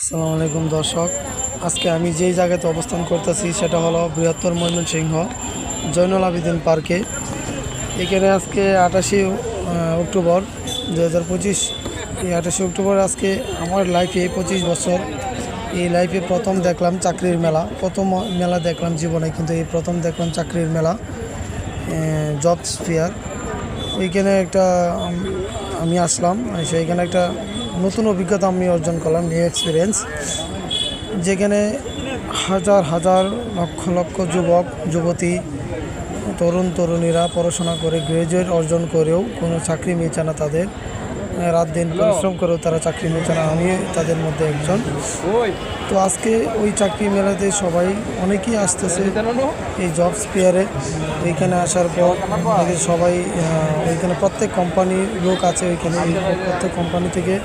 আসসালামু আলাইকুম দর্শক, আজকে আমি যেই জায়গাতে অবস্থান করতেছি সেটা হলো বৃহত্তর ময়মনসিংহ জয়নুল আবেদিন পার্কে। এখানে আজকে 28 অক্টোবর 2025। এই 28 অক্টোবর আজকে আমার লাইফে 25 বছর এই লাইফে প্রথম দেখলাম চাকরির মেলা। প্রথম মেলা দেখলাম জীবনে, কিন্তু এই প্রথম দেখলাম চাকরির মেলা, জবস ফেয়ার। ওইখানে আমি আসলাম, সেইখানে একটা নতুন অভিজ্ঞতা আমি অর্জন করলাম, নিউ এক্সপিরিয়েন্স। যেখানে হাজার হাজার লক্ষ লক্ষ যুবক যুবতী তরুণীরা পড়াশোনা করে গ্রাজুয়েট অর্জন করেও কোনো চাকরি মিলছে না তাদের। রাত দিন পরিশ্রম করেও তারা চাকরি মিলছে না। আমি তাদের মধ্যে একজন। তো আজকে ওই চাকরি মেলাতে অনেকেই আসতেছে এই জবস ফেয়ারে। ওইখানে আসার পর সবাই ওইখানে প্রত্যেক কোম্পানির লোক আছে। ওইখানে প্রত্যেক কোম্পানি থেকে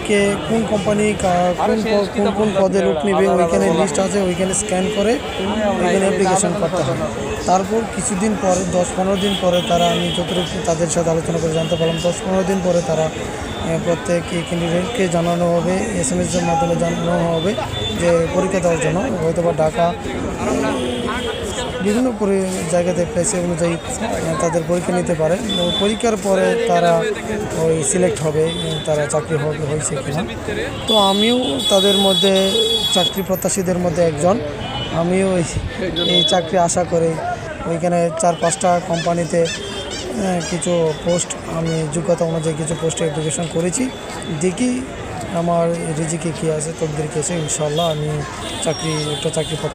কে কোন কোম্পানি কোন কোন পদে লোক নেবে ওইখানে লিস্ট আছে। ওইখানে স্ক্যান করে ওইখানে অ্যাপ্লিকেশন করতে হবে। তারপর কিছুদিন পরে 10-15 দিন পরে আমি যতটুকু তাদের সাথে আলোচনা করে জানতে পারলাম, 10-15 দিন পরে প্রত্যেক ক্যান্ডিডেটকে জানানো হবে, SMS-এর মাধ্যমে জানানো হবে যে পরীক্ষা দেওয়ার জন্য হয়তো বা ঢাকা বিভিন্ন জায়গাতে প্লেসে অনুযায়ী তাদের পরীক্ষা নিতে পারে। পরীক্ষার পরে তারা ওই সিলেক্ট হবে তারা চাকরি হয়েছে কিনা। তো আমিও তাদের মধ্যে চাকরি প্রত্যাশীদের মধ্যে একজন। আমিও এই চাকরি আশা করে ওইখানে 4-5টা কোম্পানিতে কিছু পোস্ট আমি যোগ্যতা অনুযায়ী কিছু পোস্টে অ্যাপ্লিকেশন করেছি। দেখি আমার রিজিকে কী আছে, তকদির কী আছে। ইনশাল্লাহ আমি একটা চাকরি